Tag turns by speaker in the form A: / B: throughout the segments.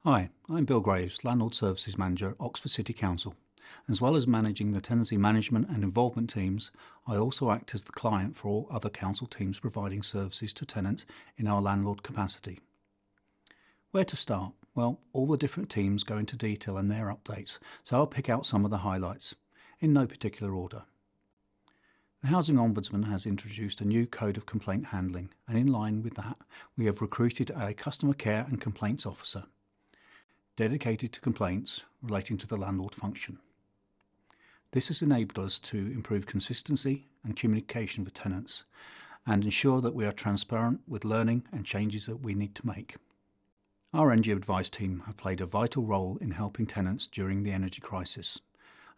A: Hi, I'm Bill Graves, Landlord Services Manager at Oxford City Council. As well as managing the tenancy management and involvement teams, I also act as the client for all other council teams providing services to tenants in our landlord capacity. Where to start? Well, all the different teams go into detail in their updates, so I'll pick out some of the highlights, in no particular order. The Housing Ombudsman has introduced a new code of complaint handling, and in line with that, we have recruited a customer care and complaints officer dedicated to complaints relating to the landlord function. This has enabled us to improve consistency and communication with tenants and ensure that we are transparent with learning and changes that we need to make. Our energy advice team have played a vital role in helping tenants during the energy crisis,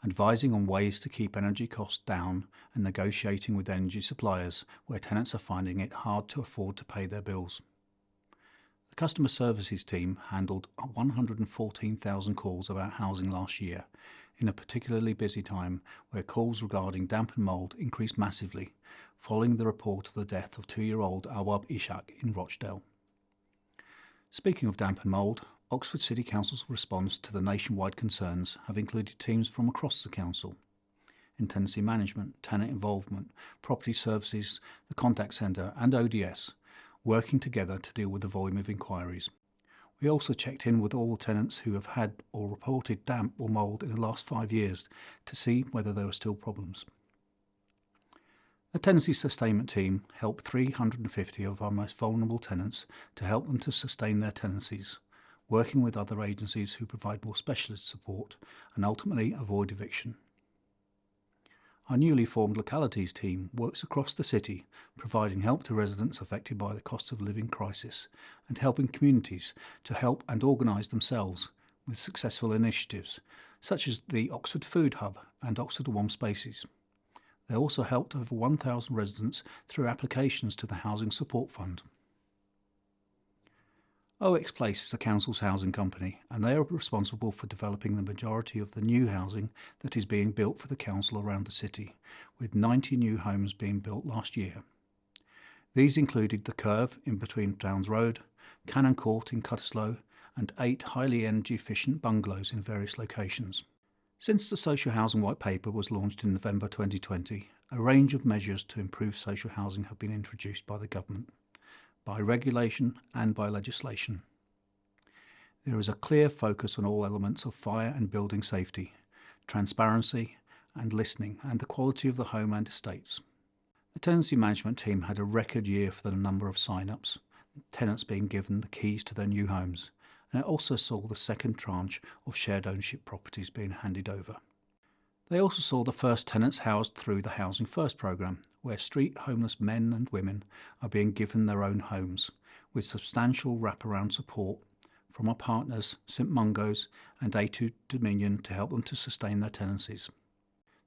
A: advising on ways to keep energy costs down and negotiating with energy suppliers where tenants are finding it hard to afford to pay their bills. The customer services team handled 114,000 calls about housing last year, in a particularly busy time where calls regarding damp and mould increased massively, following the report of the death of 2-year-old Awab Ishak in Rochdale. Speaking of damp and mould, Oxford City Council's response to the nationwide concerns have included teams from across the council in tenancy management, tenant involvement, property services, the contact centre and ODS, working together to deal with the volume of inquiries. We also checked in with all the tenants who have had or reported damp or mould in the last 5 years to see whether there are still problems. The tenancy sustainment team helped 350 of our most vulnerable tenants to help them to sustain their tenancies, working with other agencies who provide more specialist support and ultimately avoid eviction. Our newly formed localities team works across the city, providing help to residents affected by the cost of living crisis and helping communities to help and organise themselves with successful initiatives such as the Oxford Food Hub and Oxford Warm Spaces. They also helped over 1,000 residents through applications to the Housing Support Fund. OX Place is the council's housing company, and they are responsible for developing the majority of the new housing that is being built for the council around the city, with 90 new homes being built last year. These included the Curve in between Downs Road, Cannon Court in Cutteslowe, and 8 highly energy efficient bungalows in various locations. Since the Social Housing White Paper was launched in November 2020, a range of measures to improve social housing have been introduced by the government, by regulation and by legislation. There is a clear focus on all elements of fire and building safety, transparency and listening, and the quality of the home and estates. The tenancy management team had a record year for the number of sign-ups, tenants being given the keys to their new homes, and it also saw the second tranche of shared ownership properties being handed over. They also saw the first tenants housed through the Housing First programme, where street homeless men and women are being given their own homes, with substantial wraparound support from our partners St Mungo's and A2 Dominion to help them to sustain their tenancies.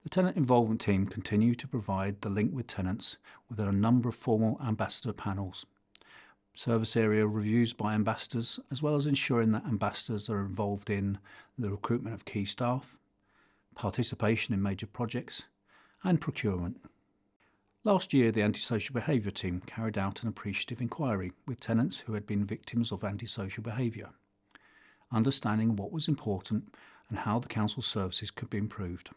A: The tenant involvement team continue to provide the link with tenants with a number of formal ambassador panels, service area reviews by ambassadors, as well as ensuring that ambassadors are involved in the recruitment of key staff, participation in major projects, and procurement. Last year, the antisocial behaviour team carried out an appreciative inquiry with tenants who had been victims of antisocial behaviour, understanding what was important and how the council services could be improved.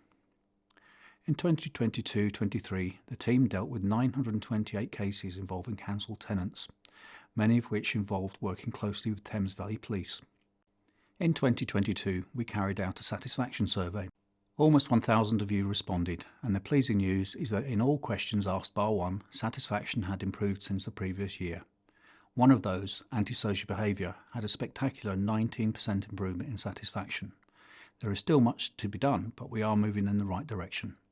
A: In 2022-23, the team dealt with 928 cases involving council tenants, many of which involved working closely with Thames Valley Police. In 2022, we carried out a satisfaction survey. Almost 1,000 of you responded, and the pleasing news is that in all questions asked bar one, satisfaction had improved since the previous year. One of those, antisocial behaviour, had a spectacular 19% improvement in satisfaction. There is still much to be done, but we are moving in the right direction.